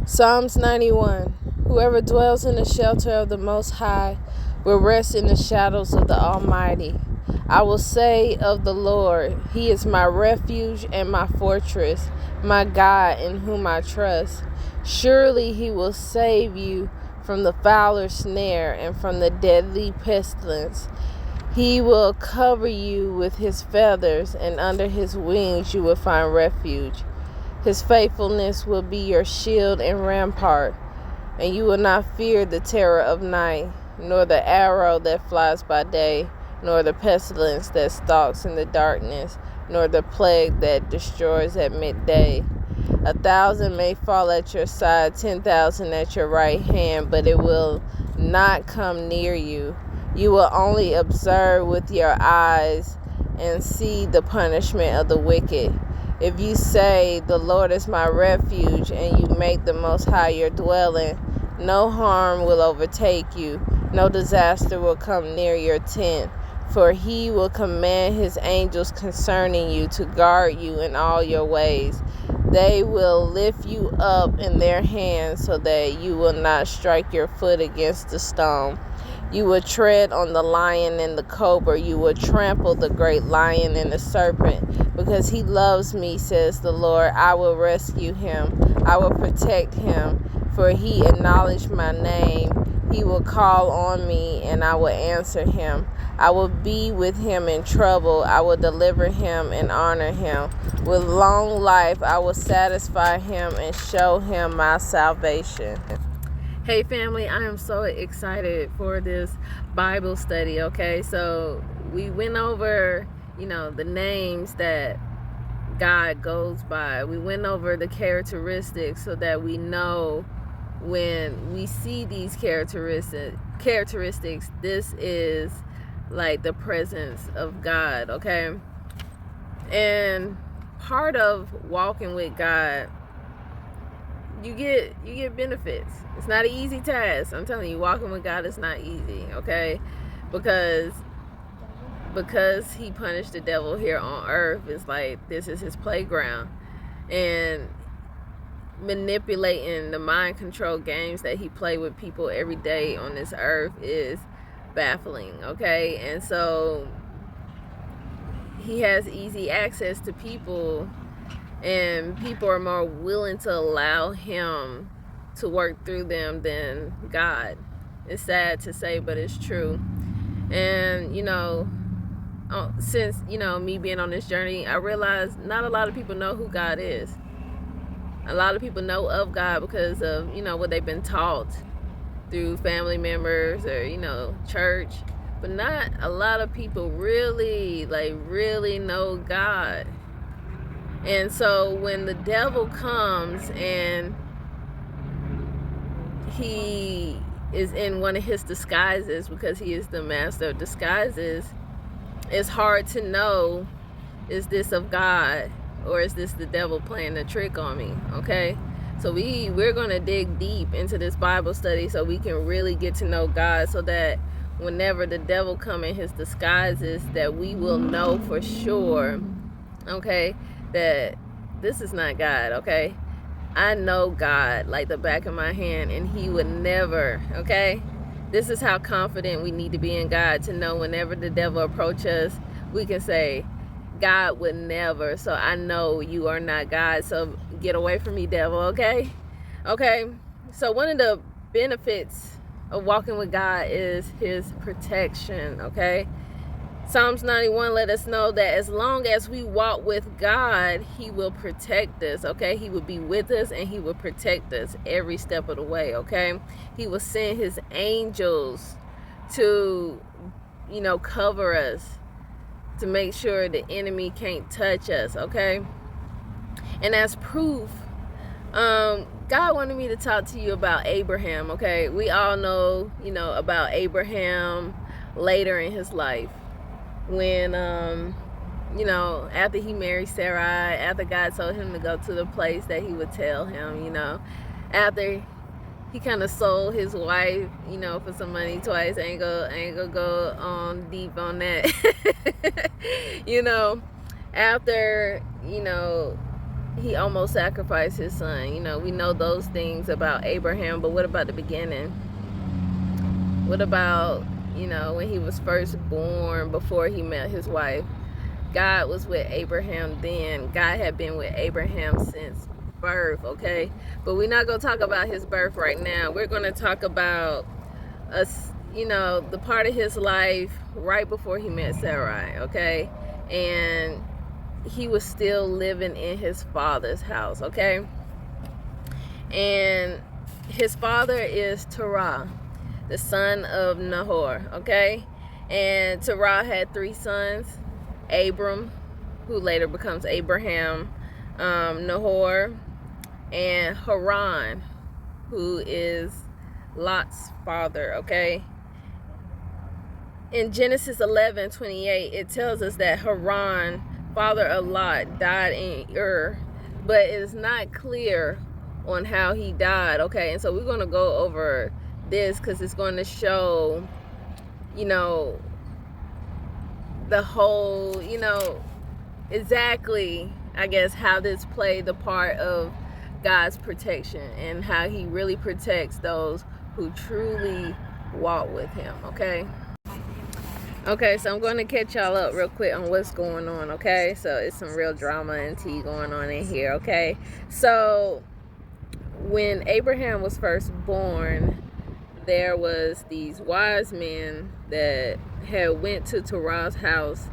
Psalms 91. Whoever dwells in the shelter of the Most High will rest in the shadows of the Almighty. I will say of the Lord, He is my refuge and my fortress, my God in whom I trust. Surely He will save you from the fowler's snare and from the deadly pestilence. He will cover you with His feathers, and under His wings you will find refuge. His faithfulness will be your shield and rampart, and you will not fear the terror of night, nor the arrow that flies by day, nor the pestilence that stalks in the darkness, nor the plague that destroys at midday. 1,000 may fall at your side, 10,000 at your right hand, but it will not come near you. You will only observe with your eyes and see the punishment of the wicked. If you say, "The Lord is my refuge," and you make the Most High your dwelling, no harm will overtake you, no disaster will come near your tent. For He will command His angels concerning you to guard you in all your ways. They will lift you up in their hands so that you will not strike your foot against a stone. You will tread on the lion and the cobra. You will trample the great lion and the serpent. Because He loves me, says the Lord, I will rescue him. I will protect him, for he acknowledged my name. He will call on me, and I will answer him. I will be with him in trouble. I will deliver him and honor him. With long life, I will satisfy him and show him my salvation. Hey family, I am so excited for this Bible study, okay? So we went over, the names that God goes by. We went over the characteristics so that we know when we see these characteristics, this is like the presence of God, okay? And part of walking with God, you get benefits. It's not an easy task. I'm telling you, walking with God is not easy, okay? Because He punished the devil here on earth, it's like this is His playground. And manipulating the mind control games that He play with people every day on this earth is baffling, okay? And so He has easy access to people, and people are more willing to allow Him to work through them than God. It's sad to say, but it's true. And since me being on this journey, I realized not a lot of people know who God is. A lot of people know of God because of what they've been taught through family members or church, but not a lot of people really know God. And so when the devil comes and he is in one of his disguises, because he is the master of disguises, it's hard to know, is this of God or is this the devil playing a trick on me, okay? So we're going to dig deep into this Bible study so we can really get to know God, so that whenever the devil come in his disguises, that we will know for sure, okay, that this is not God, okay? I know God like the back of my hand, and He would never, okay? This is how confident we need to be in God, to know whenever the devil approach us, we can say, God would never. So I know you are not God, so get away from me, devil, okay? Okay, so one of the benefits of walking with God is His protection, okay? Psalms 91 let us know that as long as we walk with God, He will protect us, okay? He will be with us, and He will protect us every step of the way, okay? He will send His angels to, cover us, to make sure the enemy can't touch us, okay? And as proof, God wanted me to talk to you about Abraham, okay? We all know, about Abraham later in his life. When after he married Sarai, after God told him to go to the place that He would tell him, after he kind of sold his wife, for some money twice. I ain't gonna go on deep on that. After he almost sacrificed his son. You know, we know those things about Abraham, but what about the beginning? What about, you know, when he was first born, before he met his wife? God was with Abraham then. God had been with Abraham since birth, okay? But we're not going to talk about his birth right now. We're going to talk about us, you know, the part of his life right before he met Sarai, okay? And he was still living in his father's house, okay? And his father is Terah, the son of Nahor, okay? And Terah had 3 sons: Abram, who later becomes Abraham, Nahor, and Haran, who is Lot's father, okay? In Genesis 11:28, it tells us that Haran, father of Lot, died in Ur, but it is not clear on how he died, okay? And so we're going to go over this because it's going to show, you know, the whole, you know, exactly, I guess, how this played the part of God's protection and how he really protects those who truly walk with him, okay? Okay, so I'm going to catch y'all up real quick on what's going on, okay? So it's some real drama and tea going on in here, okay? So when Abraham was first born, there was these wise men that had went to Terah's house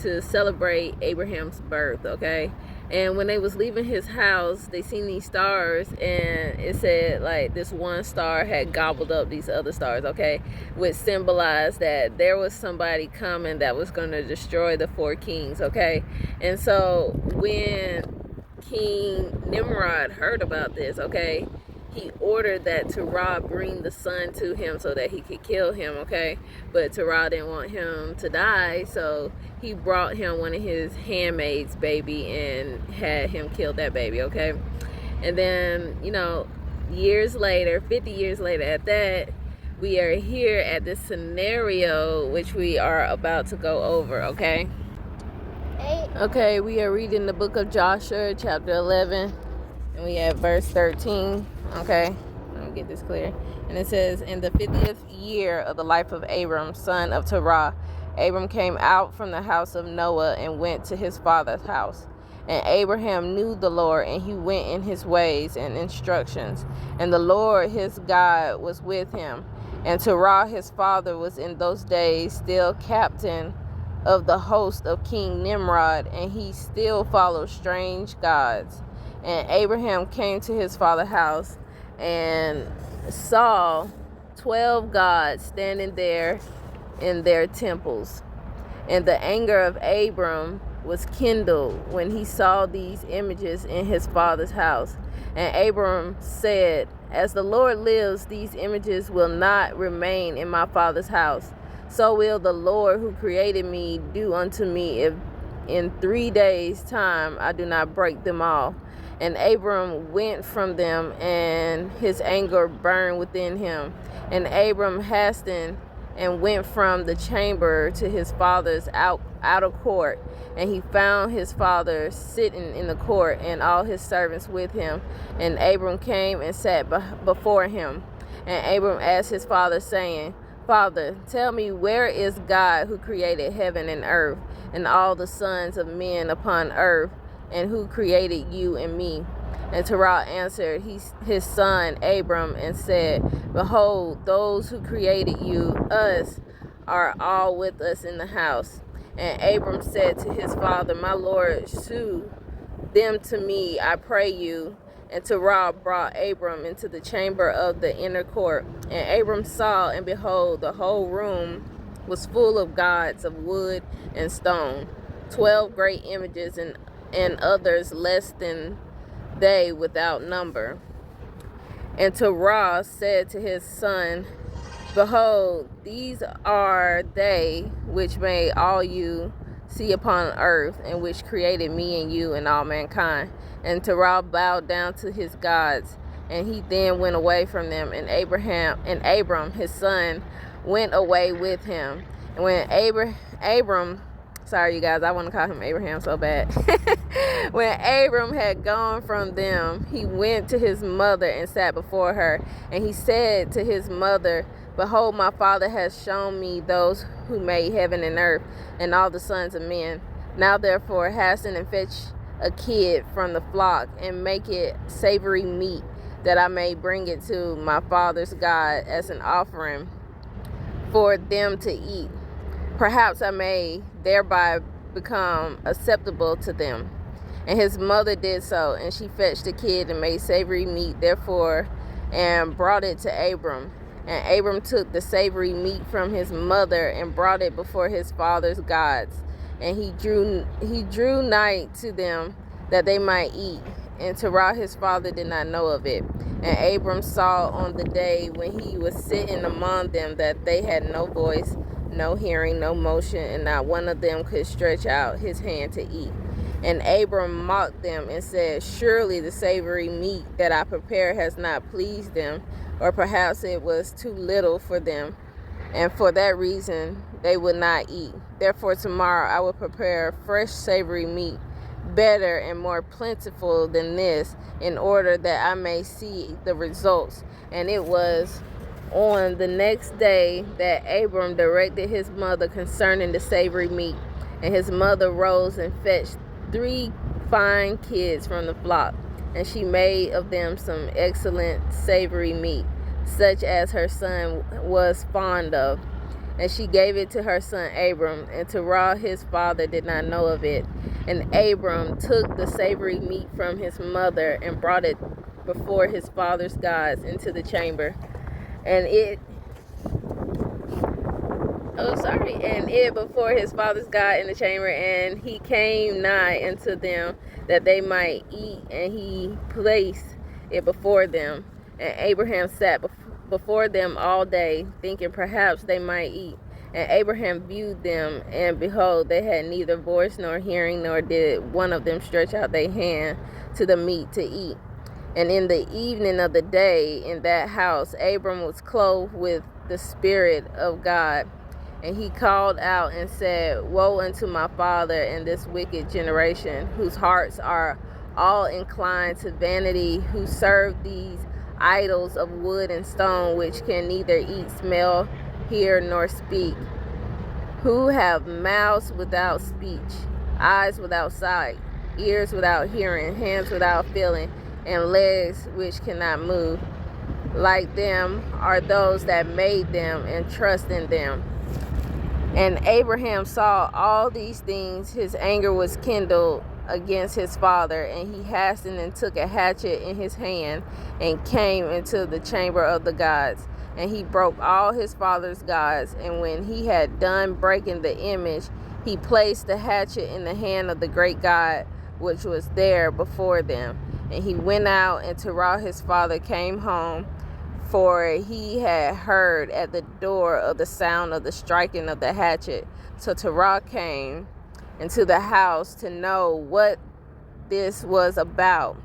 to celebrate Abraham's birth, okay? And when they was leaving his house, they seen these stars, and it said like this one star had gobbled up these other stars, okay? Which symbolized that there was somebody coming that was going to destroy the 4 kings, okay? And so when King Nimrod heard about this, okay, he ordered that Terah bring the son to him so that he could kill him, okay? But Terah didn't want him to die, so he brought him one of his handmaids' baby and had him kill that baby, okay? And then, you know, years later, 50 years later at that, we are here at this scenario which we are about to go over, okay? Okay, we are reading the book of Joshua, chapter 11, and we have verse 13. Okay, let me get this clear. And it says, in the 50th year of the life of Abram, son of Terah, Abram came out from the house of Noah and went to his father's house. And Abraham knew the Lord, and he went in his ways and instructions. And the Lord his God was with him. And Terah his father was in those days still captain of the host of King Nimrod, and he still followed strange gods. And Abraham came to his father's house and saw 12 gods standing there in their temples. And the anger of Abram was kindled when he saw these images in his father's house. And Abram said, as the Lord lives, these images will not remain in my father's house. So will the Lord who created me do unto me if in 3 days' time I do not break them off. And Abram went from them, and his anger burned within him. And Abram hastened and went from the chamber to his father's outer court. And he found his father sitting in the court, and all his servants with him. And Abram came and sat before him. And Abram asked his father, saying, Father, tell me, where is God who created heaven and earth, and all the sons of men upon earth, and who created you and me? And Terah answered his son Abram and said, Behold, those who created you, us, are all with us in the house. And Abram said to his father, My Lord, shew them to me, I pray you. And Terah brought Abram into the chamber of the inner court. And Abram saw, and behold, the whole room was full of gods of wood and stone, 12 great images, and others less than they without number. And Terah said to his son, Behold, these are they which made all you see upon earth, and which created me and you and all mankind. And Terah bowed down to his gods, and he then went away from them. And Abram his son went away with him. And when Abram Sorry, you guys, I want to call him Abraham so bad. When Abram had gone from them, he went to his mother and sat before her. And he said to his mother, Behold, my father has shown me those who made heaven and earth, and all the sons of men. Now therefore hasten and fetch a kid from the flock, and make it savory meat, that I may bring it to my father's God as an offering for them to eat. Perhaps I may thereby become acceptable to them. And his mother did so, and she fetched the kid and made savory meat, therefore, and brought it to Abram. And Abram took the savory meat from his mother and brought it before his father's gods. And he drew nigh to them that they might eat. And Terah his father did not know of it. And Abram saw on the day when he was sitting among them that they had no voice, no hearing, no motion, and not one of them could stretch out his hand to eat. And Abram mocked them and said, Surely the savory meat that I prepared has not pleased them, or perhaps it was too little for them, and for that reason they would not eat. Therefore tomorrow I will prepare fresh savory meat, better and more plentiful than this, in order that I may see the results. And it was on the next day that Abram directed his mother concerning the savory meat. And his mother rose and fetched 3 fine kids from the flock, and she made of them some excellent savory meat, such as her son was fond of. And she gave it to her son Abram, and Terah his father did not know of it. And Abram took the savory meat from his mother and brought it before his father's gods into the chamber. And it before his father's God in the chamber, and he came nigh unto them that they might eat, and he placed it before them. And Abraham sat before them all day, thinking perhaps they might eat. And Abraham viewed them, and behold, they had neither voice nor hearing, nor did one of them stretch out their hand to the meat to eat. And in the evening of the day in that house, Abram was clothed with the Spirit of God. And he called out and said, Woe unto my father and this wicked generation, whose hearts are all inclined to vanity, who serve these idols of wood and stone, which can neither eat, smell, hear, nor speak, who have mouths without speech, eyes without sight, ears without hearing, hands without feeling, and legs which cannot move. Like them are those that made them and trust in them. And Abraham saw all these things. His anger was kindled against his father, and he hastened and took a hatchet in his hand and came into the chamber of the gods. And he broke all his father's gods. And when he had done breaking the image, he placed the hatchet in the hand of the great God which was there before them. And he went out, and Terah his father came home, for he had heard at the door of the sound of the striking of the hatchet. So Terah came into the house to know what this was about.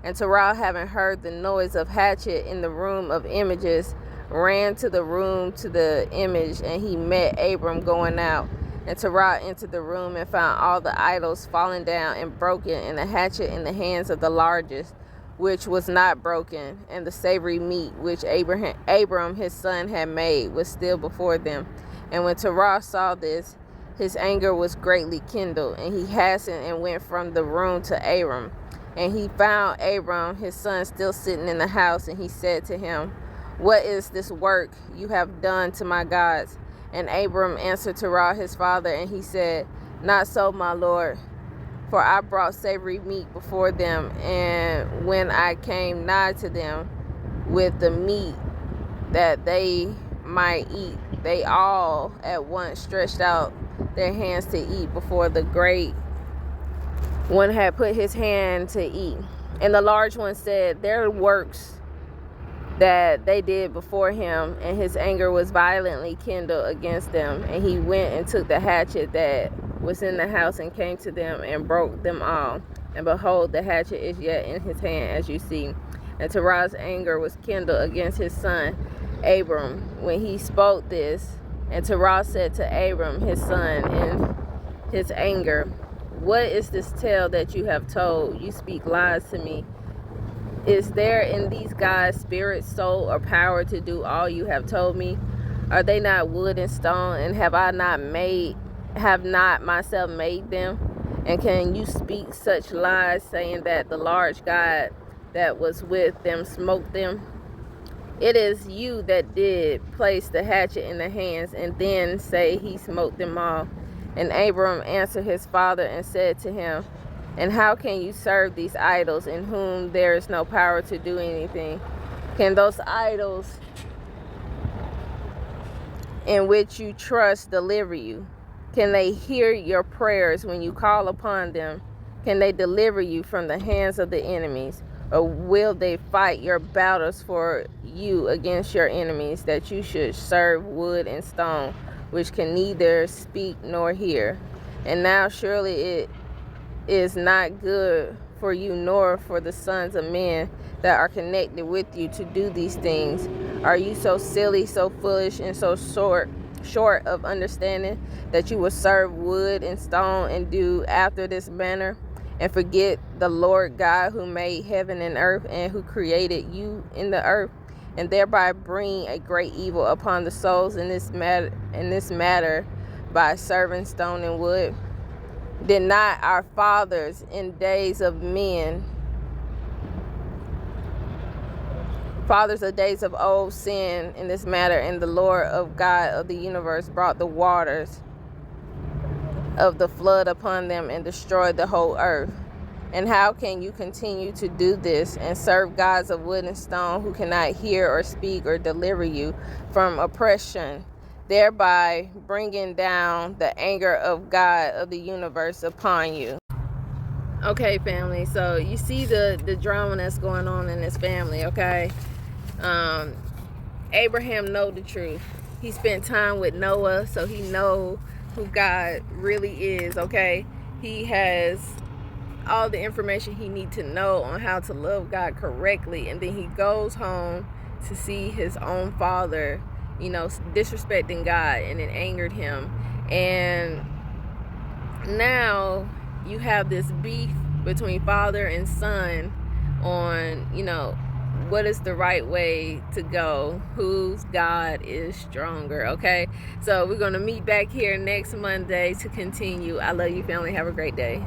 And Terah, having heard the noise of hatchet in the room of images, ran to the room to the image, and he met Abram going out. And Terah entered the room and found all the idols fallen down and broken, and the hatchet in the hands of the largest, which was not broken, and the savory meat which Abram his son had made was still before them. And when Terah saw this, his anger was greatly kindled, and he hastened and went from the room to Abram. And he found Abram his son still sitting in the house, and he said to him, What is this work you have done to my gods? And Abram answered Terah his father, and he said, Not so, my lord, for I brought savory meat before them, and when I came nigh to them with the meat that they might eat, they all at once stretched out their hands to eat before the great one had put his hand to eat. And the large one said, Their works that they did before him, and his anger was violently kindled against them. And he went and took the hatchet that was in the house and came to them and broke them all. And behold, the hatchet is yet in his hand, as you see. And Terah's anger was kindled against his son Abram when he spoke this. And Terah said to Abram his son, and his anger. What is this tale that you have told? You speak lies to me. Is there in these guys spirit, soul, or power to do all you have told me? Are they not wood and stone, and have not myself made them? And can you speak such lies, saying that the large God that was with them smote them? It is you that did place the hatchet in the hands, and then say he smote them all. And Abram answered his father and said to him, and how can you serve these idols in whom there is no power to do anything? Can those idols in which you trust deliver you? Can they hear your prayers when you call upon them? Can they deliver you from the hands of the enemies? Or will they fight your battles for you against your enemies, that you should serve wood and stone, which can neither speak nor hear? And now surely it is not good for you nor for the sons of men that are connected with you to do these things. Are you so silly, so foolish, and so short of understanding that you will serve wood and stone and do after this manner, and forget the Lord God who made heaven and earth and who created you in the earth, and thereby bring a great evil upon the souls in this matter by serving stone and wood? Did not our fathers in days of old sin in this matter, and the Lord of God of the universe brought the waters of the flood upon them and destroyed the whole earth? And how can you continue to do this and serve gods of wood and stone who cannot hear or speak or deliver you from oppression, thereby bringing down the anger of God of the universe upon you? Okay, family, so you see the drama that's going on in this family, okay? Abraham know the truth. He spent time with Noah, so he know who God really is, okay? He has all the information he needs to know on how to love God correctly, and then he goes home to see his own father, disrespecting God, and it angered him. And now you have this beef between father and son on, what is the right way to go, whose God is stronger, okay? So we're going to meet back here next Monday to continue. I love you, family. Have a great day.